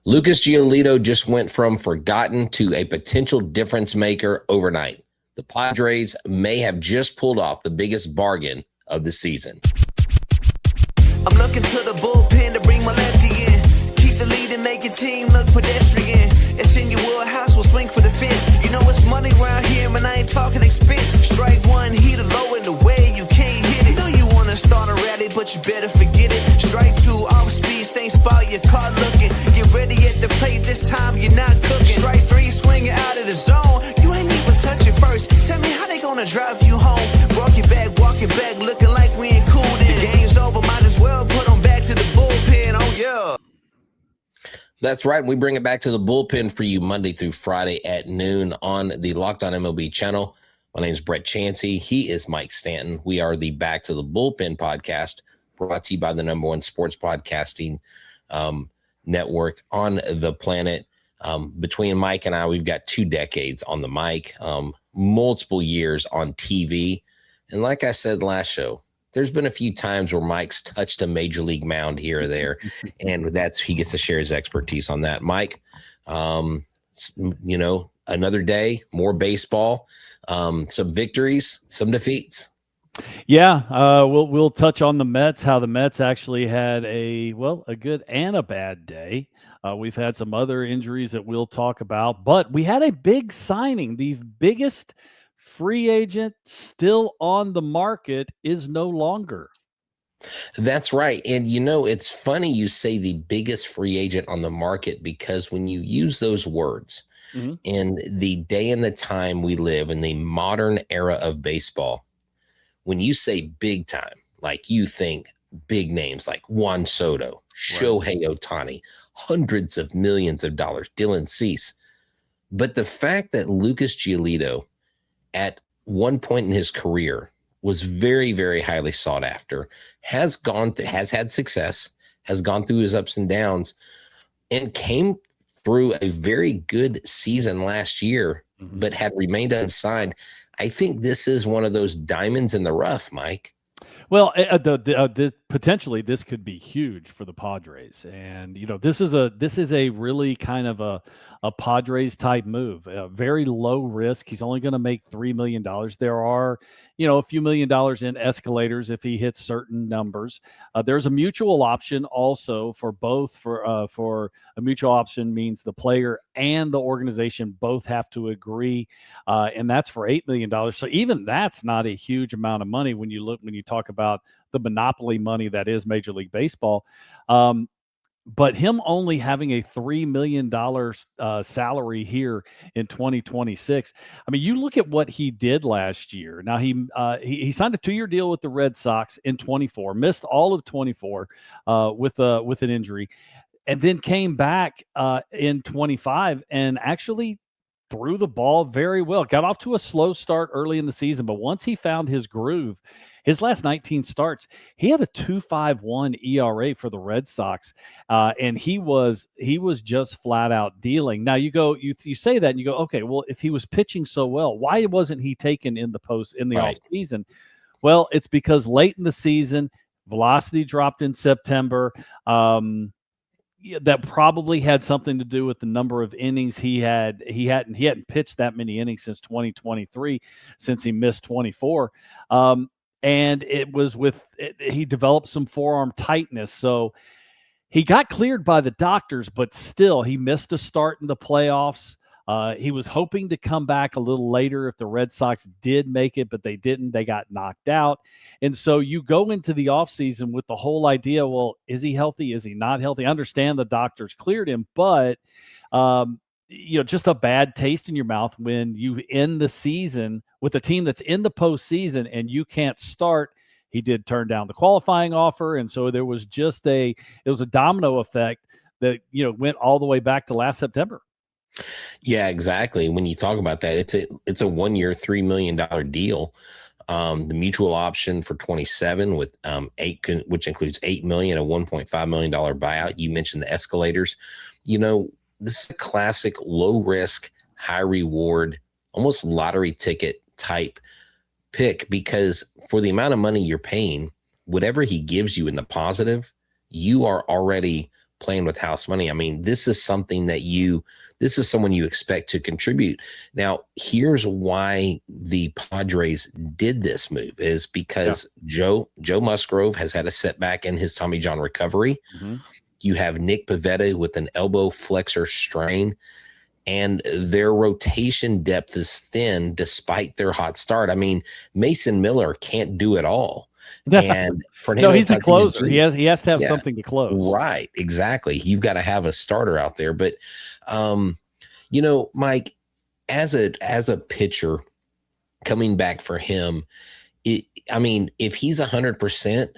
Lucas Giolito just went from forgotten to a potential difference maker overnight. The Padres may have just pulled off the biggest bargain of the season. I'm looking to the bullpen to bring my lefty in. Keep the lead and make your team look pedestrian. It's in your wheelhouse, we'll swing for the fence. You know it's money around here, and I ain't talking expense. Strike one, heat low in the way, you can't hit it. You know you wanna start a rally, but you better forget it. Strike two, off speed, same spot, your car looking. Get ready at the plate, this time you're not cooking. Strike three, swinging out of the zone. You ain't even touch it first. Tell me how they gonna drive you home. Walk it back, looking like we ain't cool then. The game's over, might as well put them back to the bullpen, oh yeah. That's right. We bring it back to the bullpen for you Monday through Friday at noon on the Locked On MLB channel. My name is Brett Chansey. He is Mike Stanton. We are the Back to the Bullpen podcast, brought to you by the #1 sports podcasting network on the planet. Between Mike and I, we've got 2 decades on the mic, multiple years on TV. And like I said last show, there's been a few times where Mike's touched a major league mound here or there, and he gets to share his expertise on that. Mike, another day, more baseball, some victories, some defeats. Yeah, we'll touch on the Mets, how the Mets actually had a good and a bad day. We've had some other injuries that we'll talk about, but we had a big signing. The biggest free agent still on the market is no longer. That's right. And, it's funny you say the biggest free agent on the market, because when you use those words in the day and the time we live in, the modern era of baseball, when you say big time, like you think big names like Juan Soto, Shohei Ohtani, hundreds of millions of dollars, Dylan Cease. But the fact that Lucas Giolito at one point in his career was very, very highly sought after, has had success, has gone through his ups and downs, and came through a very good season last year, but had remained unsigned. I think this is one of those diamonds in the rough, Mike. Well, potentially this could be huge for the Padres, and this is a really kind of a Padres type move. Very low risk. He's only going to make $3 million. There are a few $1 million in escalators if he hits certain numbers. There's a mutual option also for both. For a mutual option means the player and the organization both have to agree, and that's for $8 million. So even that's not a huge amount of money when you talk about the monopoly money that is Major League Baseball. But him only having a $3 million salary here in 2026. I mean, you look at what he did last year. Now he signed a 2-year deal with the Red Sox in 24, missed all of 24 with an injury, and then came back in 25 and actually threw the ball very well. Got off to a slow start early in the season, but once he found his groove, his last 19 starts, he had a 2.51 ERA for the Red Sox, and he was just flat out dealing. Now you say that and you go, okay, well, if he was pitching so well, why wasn't he taken in the off season? Well, it's because late in the season, velocity dropped in September. That probably had something to do with the number of innings he hadn't pitched that many innings since 2023, since he missed 24. And it was he developed some forearm tightness. So he got cleared by the doctors, but still he missed a start in the playoffs. He was hoping to come back a little later if the Red Sox did make it, but they didn't. They got knocked out. And so you go into the offseason with the whole idea, well, is he healthy? Is he not healthy? I understand the doctors cleared him, but just a bad taste in your mouth when you end the season with a team that's in the postseason and you can't start. He did turn down the qualifying offer, and so there was it was a domino effect that went all the way back to last September. Yeah, exactly. When you talk about that, it's a 1-year, $3 million deal. The mutual option for 27 with which includes $8 million, a $1.5 million buyout. You mentioned the escalators. This is a classic low risk, high reward, almost lottery ticket type pick, because for the amount of money you're paying, whatever he gives you in the positive, you are already playing with house money. I mean, this is something that this is someone you expect to contribute. Now, here's why the Padres did this move is because Joe Musgrove has had a setback in his Tommy John recovery. Mm-hmm. You have Nick Pivetta with an elbow flexor strain, and their rotation depth is thin despite their hot start. I mean, Mason Miller can't do it all. And Fernando he's Tatis a closer. He has to have something to close. Right, exactly. You've got to have a starter out there. But Mike, as a pitcher coming back for him, if he's 100%,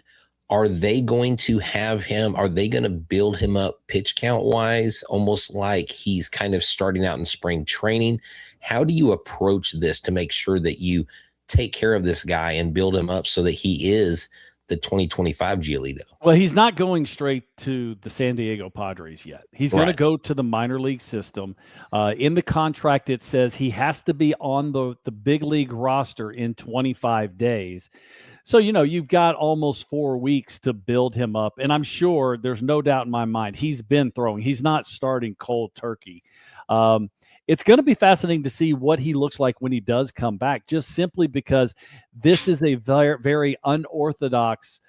are they going to have him? Are they going to build him up pitch count wise, almost like he's kind of starting out in spring training? How do you approach this to make sure that you take care of this guy and build him up so that he is the 2025 Giolito? Well, he's not going straight to the San Diego Padres yet. He's going to go to the minor league system. In the contract, it says he has to be on the big league roster in 25 days. So, you've got almost 4 weeks to build him up. And I'm sure there's no doubt in my mind he's been throwing. He's not starting cold turkey. It's going to be fascinating to see what he looks like when he does come back, just simply because this is a very, very unorthodox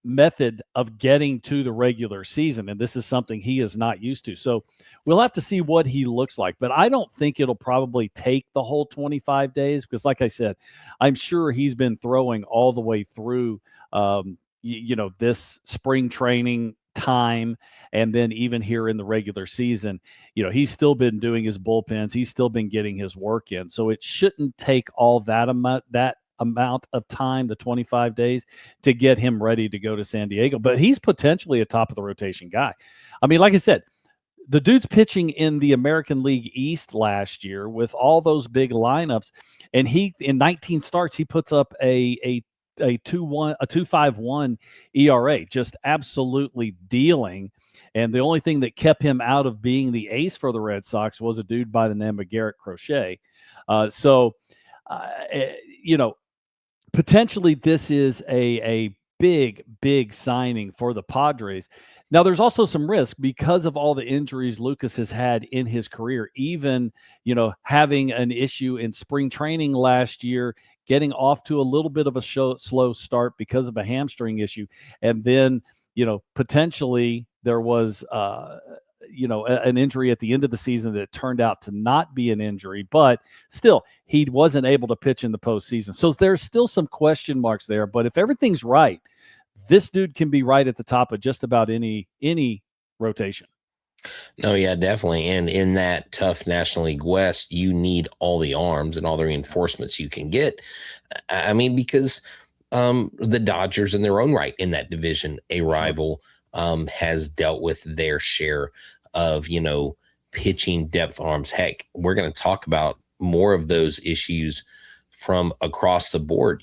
method of getting to the regular season. And this is something he is not used to. So we'll have to see what he looks like. But I don't think it'll probably take the whole 25 days because, like I said, I'm sure he's been throwing all the way through, this spring training time. And then even here in the regular season, he's still been doing his bullpens. He's still been getting his work in. So it shouldn't take all that amount of time, the 25 days, to get him ready to go to San Diego. But he's potentially a top of the rotation guy. I mean, like I said, the dude's pitching in the American League East last year with all those big lineups, and he in 19 starts he puts up a 2.51 ERA, just absolutely dealing. And the only thing that kept him out of being the ace for the Red Sox was a dude by the name of Garrett Crochet. Potentially this is a big signing for the Padres. Now, there's also some risk because of all the injuries Lucas has had in his career, even, having an issue in spring training last year, getting off to a little bit of a slow start because of a hamstring issue. And then, potentially there was, an injury at the end of the season that turned out to not be an injury, but still he wasn't able to pitch in the postseason. So there's still some question marks there, but if everything's right, this dude can be right at the top of just about any rotation. No, yeah, definitely. And in that tough National League West, you need all the arms and all the reinforcements you can get. I mean, because the Dodgers in their own right in that division, a rival, has dealt with their share of, pitching depth arms. Heck, we're going to talk about more of those issues from across the board,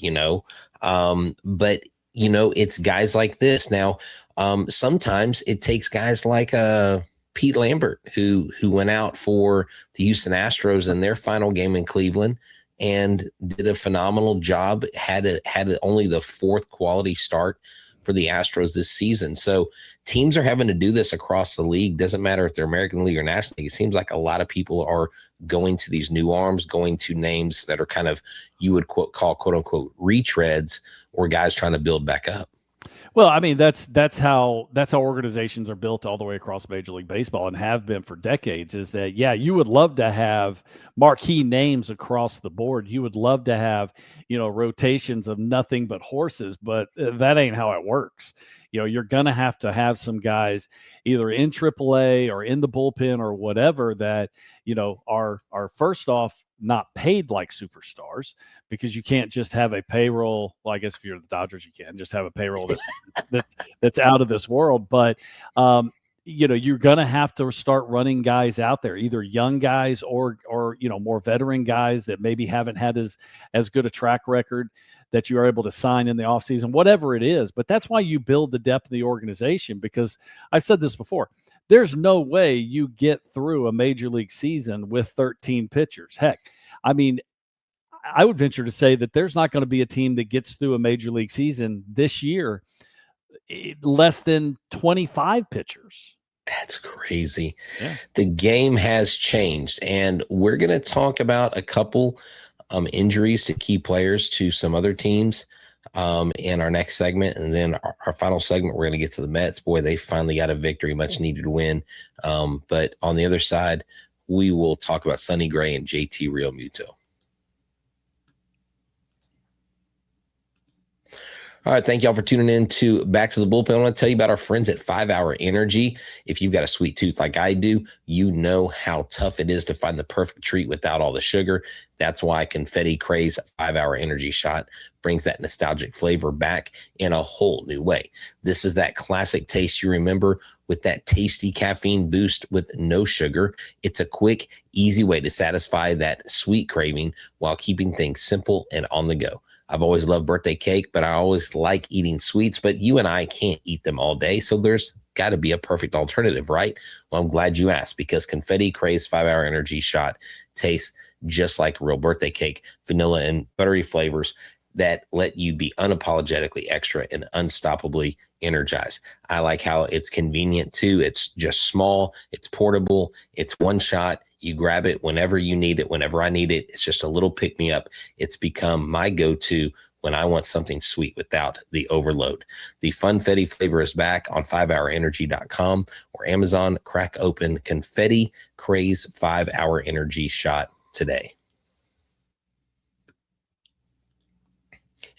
but it's guys like this. Now, sometimes it takes guys like Pete Lambert, who went out for the Houston Astros in their final game in Cleveland and did a phenomenal job, had only the fourth quality start for the Astros this season. So teams are having to do this across the league. Doesn't matter if they're American League or National League. It seems like a lot of people are going to these new arms, going to names that are kind of, you would call quote unquote retreads, or guys trying to build back up. Well, I mean, that's how organizations are built all the way across Major League Baseball and have been for decades, is that, yeah, you would love to have marquee names across the board. You would love to have, rotations of nothing but horses, but that ain't how it works. You're going to have some guys either in AAA or in the bullpen or whatever that, are first off not paid like superstars, because you can't just have a payroll. Well, I guess if you're the Dodgers, you can just have a payroll that's out of this world. But you're going to have to start running guys out there, either young guys or more veteran guys that maybe haven't had as good a track record that you are able to sign in the offseason, whatever it is. But that's why you build the depth of the organization, because I've said this before. There's no way you get through a major league season with 13 pitchers. Heck, I mean, I would venture to say that there's not going to be a team that gets through a major league season this year less than 25 pitchers. That's crazy. Yeah. The game has changed, and we're going to talk about a couple injuries to key players to some other teams in our next segment. And then our final segment, we're going to get to the Mets. Boy, they finally got a victory, much needed win. But on the other side, we will talk about Sonny Gray and JT Realmuto. All right, thank y'all for tuning in to Back to the Bullpen. I want to tell you about our friends at 5 Hour Energy. If you've got a sweet tooth like I do, you know how tough it is to find the perfect treat without all the sugar. That's why Confetti Craze 5 Hour Energy Shot brings that nostalgic flavor back in a whole new way. This is that classic taste you remember with that tasty caffeine boost with no sugar. It's a quick, easy way to satisfy that sweet craving while keeping things simple and on the go. I've always loved birthday cake, but I always like eating sweets, but you and I can't eat them all day. So there's got to be a perfect alternative, right? Well, I'm glad you asked, because Confetti Craze 5 Hour Energy Shot tastes just like real birthday cake, vanilla and buttery flavors that let you be unapologetically extra and unstoppably energized. I like how it's convenient too. It's just small, it's portable, it's one shot. You grab it whenever you need it, whenever I need it. It's just a little pick me up. It's become my go-to when I want something sweet without the overload. The Funfetti flavor is back on 5hourenergy.com or Amazon. Crack open Confetti Craze 5 Hour Energy Shot today.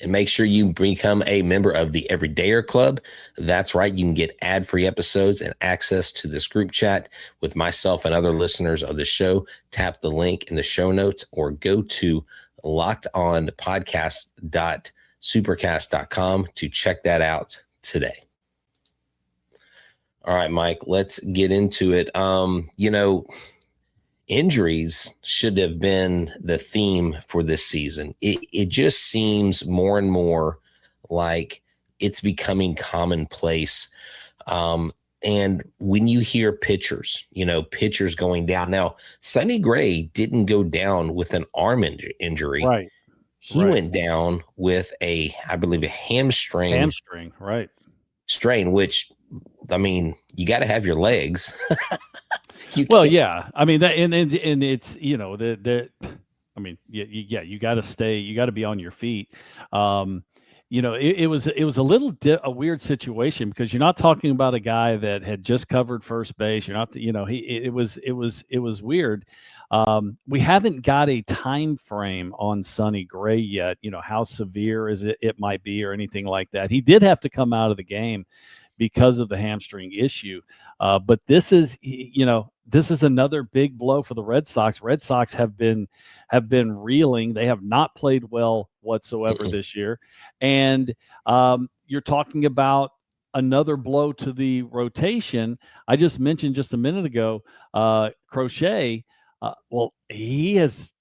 And make sure you become a member of the Everydayer Club. That's right. You can get ad-free episodes and access to this group chat with myself and other listeners of the show. Tap the link in the show notes or go to lockedonpodcast.supercast.com to check that out today. All right, Mike, let's get into it. Injuries should have been the theme for this season. It just seems more and more like it's becoming commonplace. And when you hear pitchers going down. Now, Sonny Gray didn't go down with an arm injury. Right. He went down with I believe a hamstring right. strain, which, I mean, you got to have your legs. Yeah. I mean, that, and it's, you got to stay, you got to be on your feet. It was a little a weird situation, because you're not talking about a guy that had just covered first base. You're not, it was weird. We haven't got a time frame on Sonny Gray yet, how severe is it might be or anything like that. He did have to come out of the game because of the hamstring issue. But this is another big blow for the Red Sox. Red Sox have been reeling. They have not played well whatsoever this year. And you're talking about another blow to the rotation. I just mentioned just a minute ago, Crochet. He has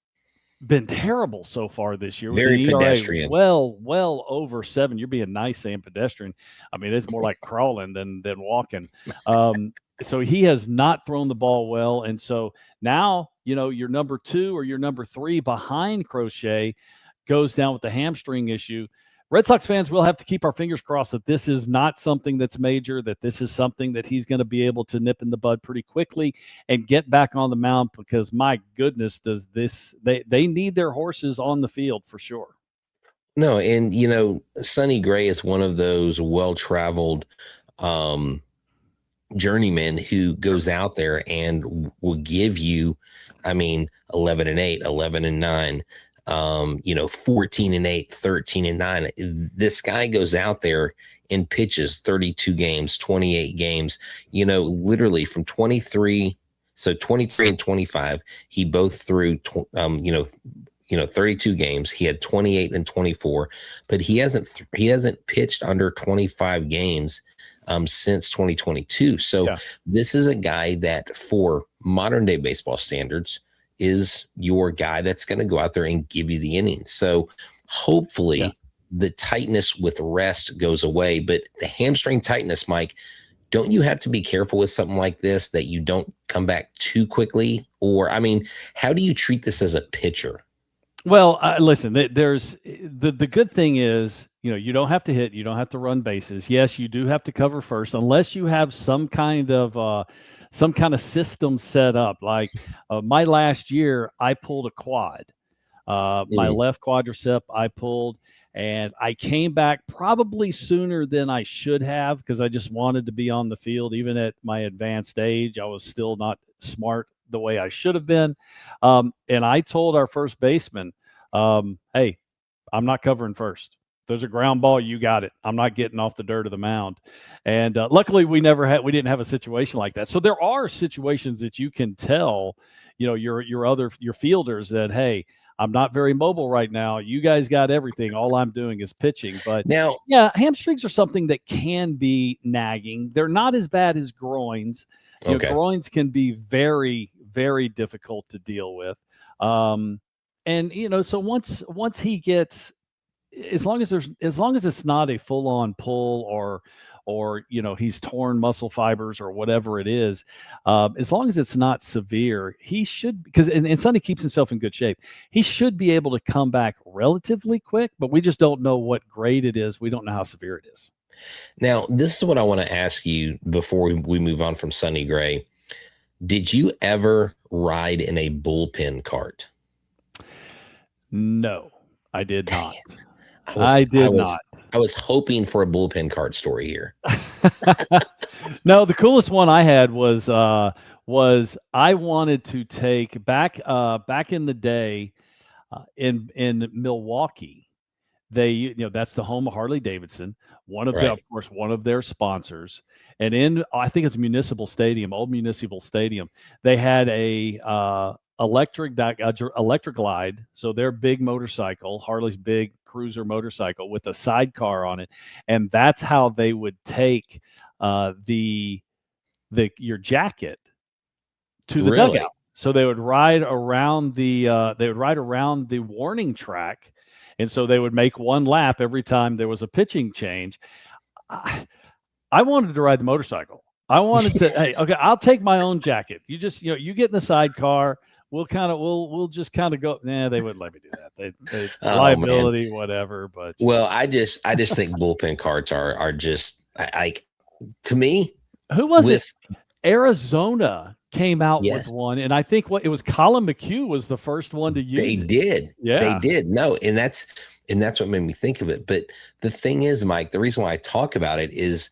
been terrible so far this year. Very pedestrian. Well over 7. You're being nice saying pedestrian. I mean, it's more like crawling than walking. So he has not thrown the ball well. And so now, your number 2 or your number 3 behind Crochet goes down with the hamstring issue. Red Sox fans will have to keep our fingers crossed that this is not something that's major, that this is something that he's going to be able to nip in the bud pretty quickly and get back on the mound, because my goodness, they need their horses on the field for sure. No, and Sonny Gray is one of those well-traveled journeymen who goes out there and will give you, 11-8, 11-9. 14-8, 13-9. This guy goes out there and pitches 32 games, 28 games, literally from 23. So 23 and 25, he both threw, 32 games. He had 28 and 24, but he hasn't pitched under 25 games since 2022. So This is a guy that, for modern day baseball standards, is your guy that's going to go out there and give you the innings. So hopefully the tightness with rest goes away, but the hamstring tightness, Mike, don't you have to be careful with something like this, that you don't come back too quickly? Or, how do you treat this as a pitcher? Well, listen, there's the good thing is, you don't have to hit, you don't have to run bases. Yes, you do have to cover first, unless you have some kind of system set up. Like my last year, I pulled a quad. My left quadricep I pulled, and I came back probably sooner than I should have because I just wanted to be on the field. Even at my advanced age, I was still not smart the way I should have been. And I told our first baseman, hey, I'm not covering first. There's a ground ball, you got it. I'm not getting off the dirt of the mound. And luckily we didn't have a situation like that. So there are situations that you can tell, your fielders that, hey, I'm not very mobile right now. You guys got everything. All I'm doing is pitching. But Now, yeah, hamstrings are something that can be nagging. They're not as bad as groins. Groins can be very, very difficult to deal with. So once he gets, as long as it's not a full on pull or he's torn muscle fibers or whatever it is, as long as it's not severe, he should, because and Sonny keeps himself in good shape. He should be able to come back relatively quick, but we just don't know what grade it is. We don't know how severe it is. Now, this is what I want to ask you before we move on from Sonny Gray. Did you ever ride in a bullpen cart? No, I did not. I did not. I was hoping for a bullpen cart story here. No, the coolest one I had was I wanted to take back in the day in Milwaukee. They, that's the home of Harley Davidson, of course, one of their sponsors. And I think it's old Municipal Stadium, they had a electric glide. So their big motorcycle, Harley's big cruiser motorcycle with a sidecar on it. And that's how they would take your jacket to the dugout. So they would ride around the warning track. And so they would make one lap every time there was a pitching change. I wanted to ride the motorcycle. I wanted to, hey, okay, I'll take my own jacket. You just, you get in the sidecar. We'll just kind of go. Nah, they wouldn't let me do that. They liability, whatever. But well, I just think bullpen carts are just like, to me. Who was it? Arizona came out with one, and I think it was Colin McHugh was the first one to use it. They did. Yeah, they did. No, and that's what made me think of it. But the thing is, Mike, the reason why I talk about it is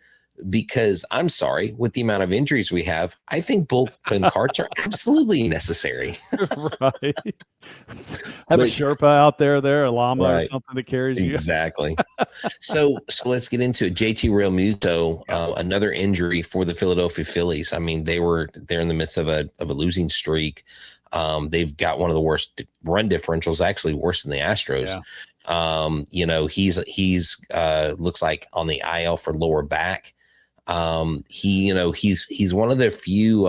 because, I'm sorry, with the amount of injuries we have, I think bullpen carts are absolutely necessary. Right. Have a Sherpa out there, a llama or something that carries you. Exactly. So let's get into it. JT Realmuto, another injury for the Philadelphia Phillies. I mean, they're in the midst of a losing streak. They've got one of the worst run differentials, actually worse than the Astros. Yeah. He's looks like on the IL for lower back. He's one of the few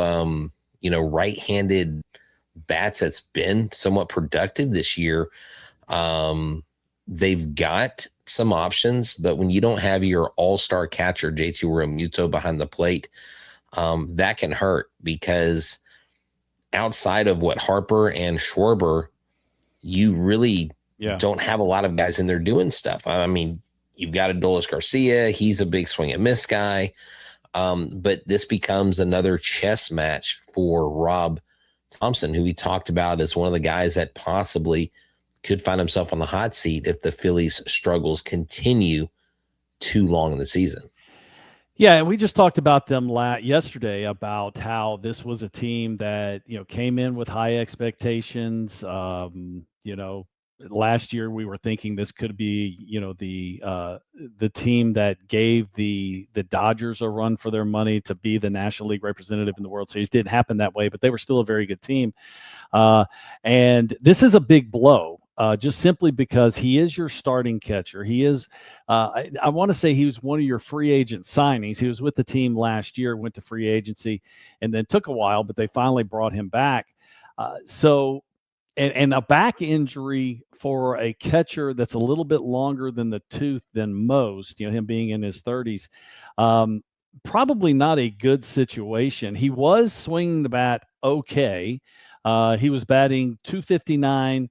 right-handed bats that's been somewhat productive this year. They've got some options, but when you don't have your all-star catcher JT Realmuto behind the plate, that can hurt, because outside of what Harper and Schwarber, you really don't have a lot of guys in there doing stuff. I mean, you've got Adolis Garcia. He's a big swing and miss guy. But this becomes another chess match for Rob Thompson, who we talked about as one of the guys that possibly could find himself on the hot seat if the Phillies' struggles continue too long in the season. Yeah, and we just talked about them yesterday, about how this was a team that, came in with high expectations. Last year we were thinking this could be, the team that gave the Dodgers a run for their money to be the National League representative in the World Series. Didn't happen that way, but they were still a very good team. And this is a big blow, just simply because he is your starting catcher. He is, I want to say he was one of your free agent signings. He was with the team last year, went to free agency, and then took a while, but they finally brought him back. And a back injury for a catcher that's a little bit longer than the tooth than most, him being in his 30s, probably not a good situation. He was swinging the bat okay. He was batting .259,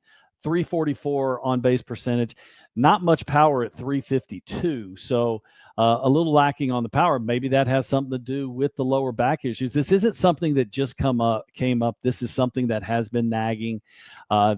344 on base percentage, not much power at 352. So a little lacking on the power. Maybe that has something to do with the lower back issues. This isn't something that just came up. This is something that has been nagging.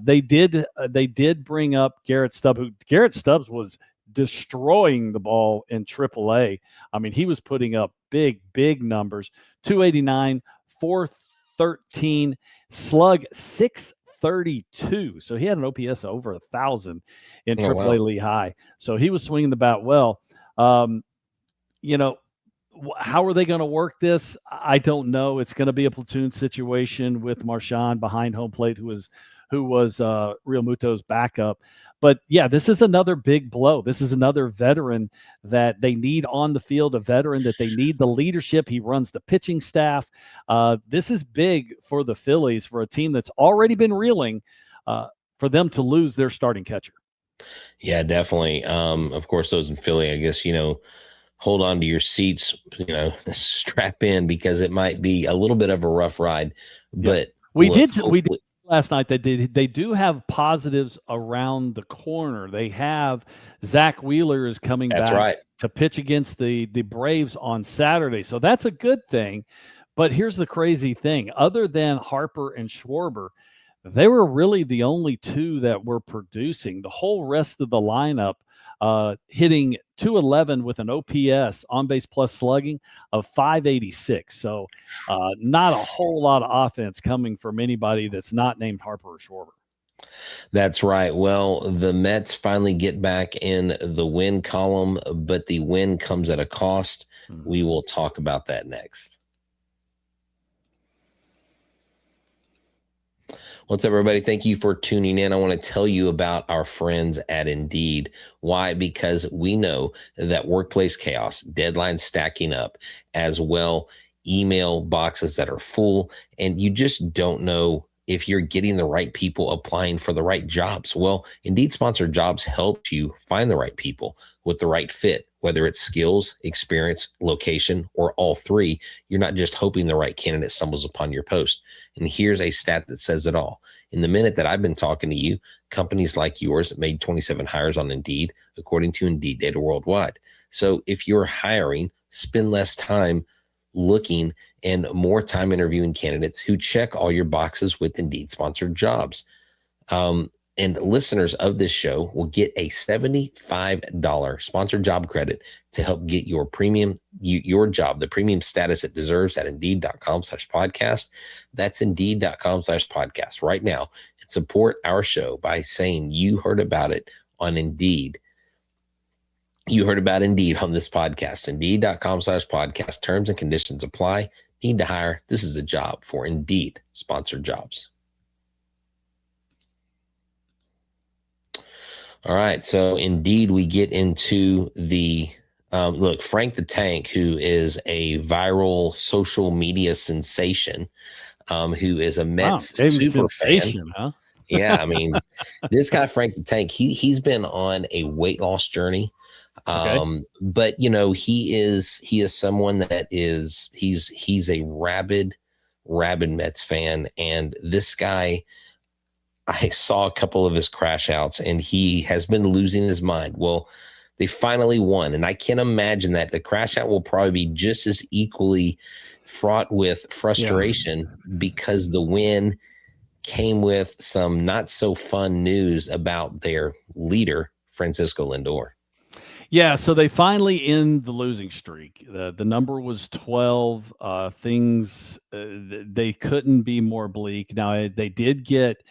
They did bring up Garrett Stubbs. Garrett Stubbs was destroying the ball in AAA. I mean, he was putting up big numbers. 289, 413, slug 632. So he had an OPS over 1,000 in AAA Lehigh. So he was swinging the bat well. How are they going to work this? I don't know. It's going to be a platoon situation with Marchand behind home plate, who was Realmuto's backup. But yeah, this is another big blow. This is another veteran that they need on the field, a veteran that they need the leadership. He runs the pitching staff. This is big for the Phillies, for a team that's already been reeling, for them to lose their starting catcher. Yeah, definitely. Of course, those in Philly, I guess, hold on to your seats, strap in, because it might be a little bit of a rough ride. But we did last night that they do have positives around the corner. They have Zach Wheeler is coming back to pitch against the Braves on Saturday. So that's a good thing. But here's the crazy thing. Other than Harper and Schwarber, they were really the only two that were producing. The whole rest of the lineup hitting 211 with an OPS, on base plus slugging, of 586. So not a whole lot of offense coming from anybody that's not named Harper or Schwarber. That's right. Well, the Mets finally get back in the win column, but the win comes at a cost. We will talk about that next. What's up, everybody? Thank you for tuning in. I want to tell you about our friends at Indeed. Why? Because we know that workplace chaos, deadlines stacking up, as well email boxes that are full, and you just don't know if you're getting the right people applying for the right jobs. Well, Indeed Sponsored Jobs helps you find the right people with the right fit, whether it's skills, experience, location, or all three. You're not just hoping the right candidate stumbles upon your post. And here's a stat that says it all. In the minute that I've been talking to you, companies like yours made 27 hires on Indeed, according to Indeed data worldwide. So if you're hiring, spend less time looking and more time interviewing candidates who check all your boxes with Indeed Sponsored Jobs. And listeners of this show will get a $75 sponsored job credit to help get your premium, your job, the premium status it deserves at Indeed.com/podcast. That's Indeed.com/podcast right now, and support our show by saying you heard about it on Indeed. You heard about Indeed on this podcast. Indeed.com/podcast. Terms and conditions apply. Need to hire? This is a job for Indeed Sponsored Jobs. All right. So Indeed, we get into the look, Frank the Tank, who is a viral social media sensation, who is a Mets super fan. Huh? Yeah, I mean, this guy, Frank the Tank, he's been on a weight loss journey. But he is someone that he's a rabid Mets fan. And this guy, I saw a couple of his crash outs and he has been losing his mind. Well, they finally won. And I can imagine that the crash out will probably be just as equally fraught with frustration because the win came with some not so fun news about their leader, Francisco Lindor. Yeah, so they finally end the losing streak. The number was 12. They couldn't be more bleak. Now they did get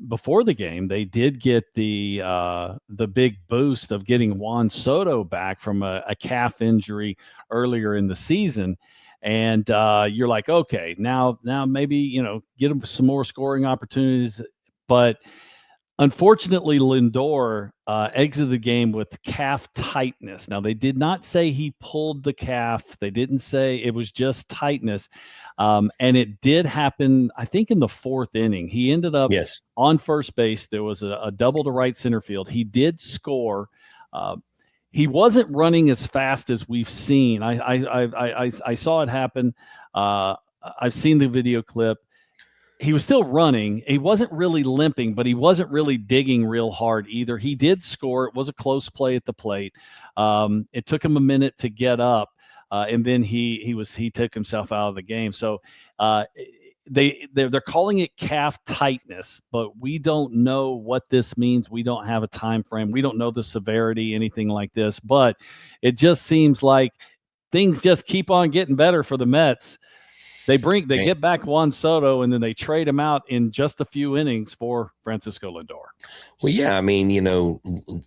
before the game. They did get the big boost of getting Juan Soto back from a calf injury earlier in the season, and you're like, okay, now maybe get them some more scoring opportunities, but. Unfortunately, Lindor exited the game with calf tightness. Now, they did not say he pulled the calf. They didn't say it was just tightness. And it did happen, I think, in the fourth inning. He ended up on first base. There was a double to right center field. He did score. He wasn't running as fast as we've seen. I saw it happen. I've seen the video clip. he was still running. He wasn't really limping, but he wasn't really digging real hard either. He did score. It was a close play at the plate. It took him a minute to get up, and then he took himself out of the game. So they're calling it calf tightness, but we don't know what this means. We don't have a time frame. We don't know the severity, anything like this. But it just seems like things just keep on getting better for the Mets. They get back Juan Soto, and then they trade him out in just a few innings for Francisco Lindor. Well, yeah, I mean,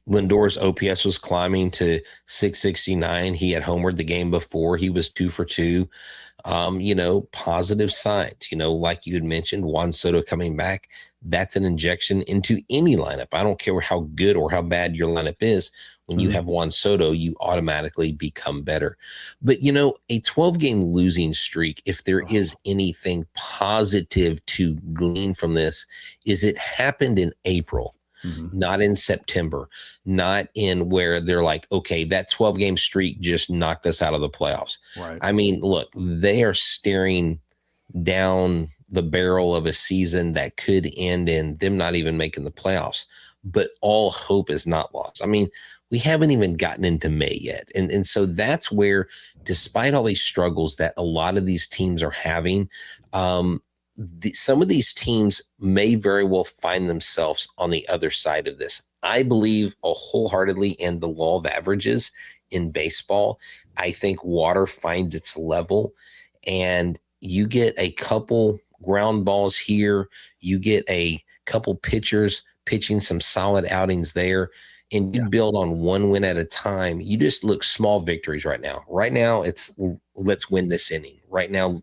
Lindor's OPS was climbing to 669. He had homered the game before. He was 2 for 2. Positive signs. Like you had mentioned, Juan Soto coming back. That's an injection into any lineup. I don't care how good or how bad your lineup is. When you have Juan Soto, you automatically become better. But, a 12-game losing streak, if there is anything positive to glean from this, is it happened in April, not in September, not in where they're like, okay, that 12-game streak just knocked us out of the playoffs. Right. I mean, look, they are staring down the barrel of a season that could end in them not even making the playoffs, but all hope is not lost. I mean, we haven't even gotten into May yet. And so that's where, despite all these struggles that a lot of these teams are having, some of these teams may very well find themselves on the other side of this. I believe wholeheartedly in the law of averages in baseball. I think water finds its level, and you get a couple ground balls here, you get a couple pitchers pitching some solid outings there, and you build on one win at a time. You just look small victories right now. Right now, it's let's win this inning. Right now,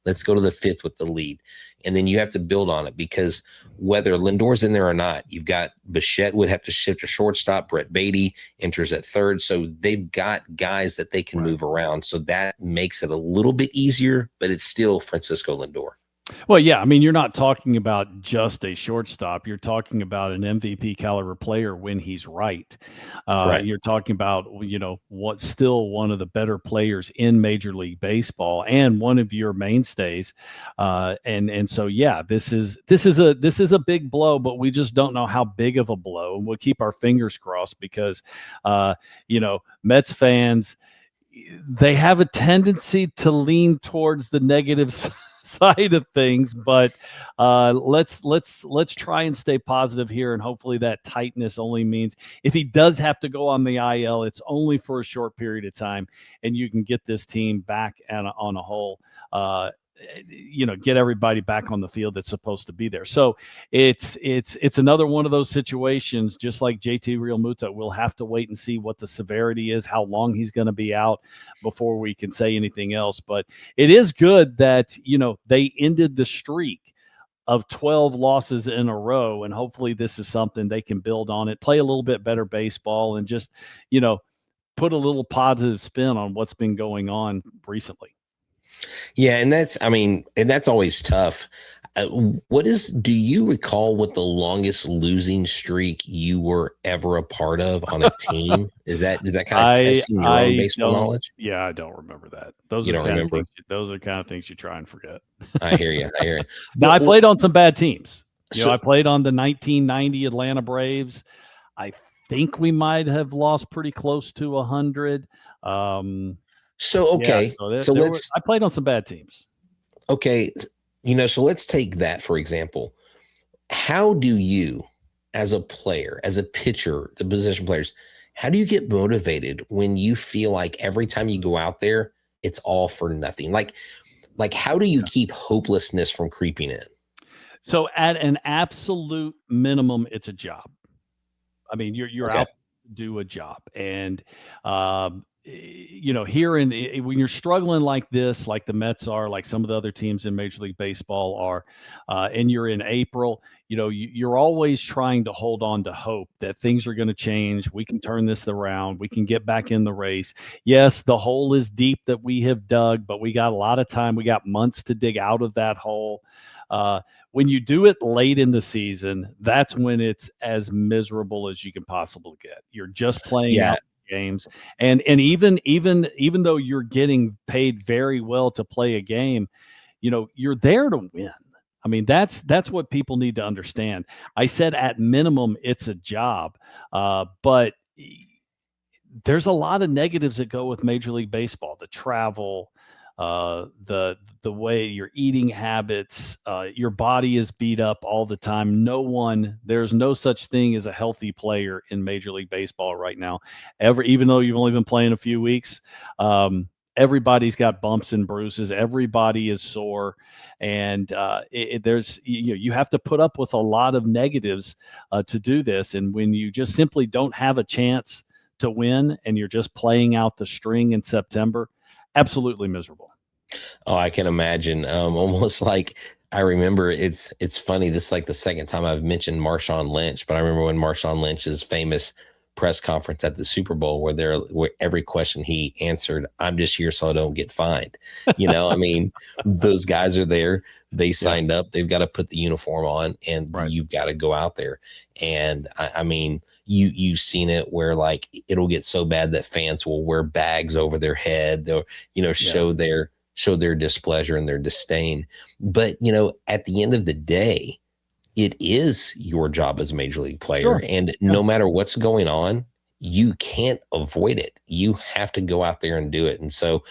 let's go to the 5th with the lead. And then you have to build on it, because whether Lindor's in there or not, you've got Bichette would have to shift to shortstop. Brett Beatty enters at third. So they've got guys that they can move around. So that makes it a little bit easier, but it's still Francisco Lindor. Well, yeah, I mean, you're not talking about just a shortstop. You're talking about an MVP caliber player when he's right. Right. You're talking about, what's still one of the better players in Major League Baseball and one of your mainstays. And so, yeah, this is a big blow, but we just don't know how big of a blow. And we'll keep our fingers crossed, because, Mets fans, they have a tendency to lean towards the negative side of things, but let's try and stay positive here, and hopefully that tightness only means if he does have to go on the IL, it's only for a short period of time, and you can get this team back on a whole get everybody back on the field that's supposed to be there. So it's another one of those situations, just like JT Realmuto. We'll have to wait and see what the severity is, how long he's going to be out before we can say anything else. But it is good that, they ended the streak of 12 losses in a row, and hopefully this is something they can build on it, play a little bit better baseball, and just, put a little positive spin on what's been going on recently. Yeah, and that's always tough. Do you recall what the longest losing streak you were ever a part of on a team? Is that kind of testing your own baseball knowledge? Yeah, I don't remember that. You don't remember? Those are the kind of things you try and forget. I hear you. Now, I played on some bad teams. I played on the 1990 Atlanta Braves. I think we might have lost pretty close to 100. Okay. I played on some bad teams. Okay. So let's take that, for example. How do you, as a player, as a pitcher, the position players, how do you get motivated when you feel like every time you go out there, it's all for nothing? Like how do you keep hopelessness from creeping in? So at an absolute minimum, it's a job. I mean, you're out to do a job. And, here when you're struggling like this, like the Mets are, like some of the other teams in Major League Baseball are, and you're in April, you're always trying to hold on to hope that things are going to change. We can turn this around. We can get back in the race. Yes, the hole is deep that we have dug, but we got a lot of time. We got months to dig out of that hole. When you do it late in the season, that's when it's as miserable as you can possibly get. You're just playing out games, and even though you're getting paid very well to play a game, you're there to win. I mean, that's what people need to understand. I said at minimum it's a job, but there's a lot of negatives that go with Major League Baseball: the travel, the way your eating habits, your body is beat up all the time. There's no such thing as a healthy player in Major League Baseball right now. Even though you've only been playing a few weeks, everybody's got bumps and bruises. Everybody is sore, and you have to put up with a lot of negatives to do this. And when you just simply don't have a chance to win and you're just playing out the string in September, absolutely miserable. Oh, I can imagine. Almost like I remember it's funny. This is like the second time I've mentioned Marshawn Lynch, but I remember when Marshawn Lynch's famous press conference at the Super Bowl where every question he answered, "I'm just here so I don't get fined." I mean, those guys are there. They signed up. They've got to put the uniform on, and you've got to go out there. And I mean, you've seen it where like it'll get so bad that fans will wear bags over their head. They'll show their displeasure and their disdain. But at the end of the day, it is your job as a major league player. Sure. And no matter what's going on, you can't avoid it. You have to go out there and do it. And so,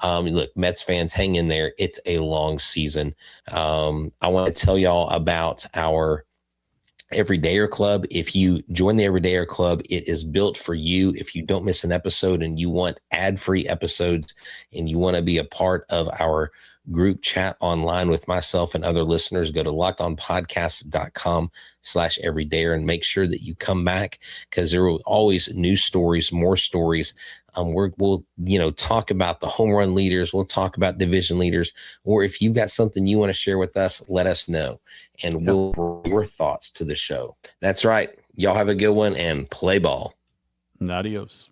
look, Mets fans, hang in there. It's a long season. I want to tell y'all about our Everydayer Club. If you join the Everydayer Club, it is built for you. If you don't miss an episode and you want ad-free episodes and you want to be a part of our group chat online with myself and other listeners, go to lockedonpodcast.com/everydayer and make sure that you come back, because there are always new stories, more stories. We'll talk about the home run leaders. We'll talk about division leaders, or if you've got something you want to share with us, let us know, and we'll bring your thoughts to the show. That's right. Y'all have a good one and play ball. Adios.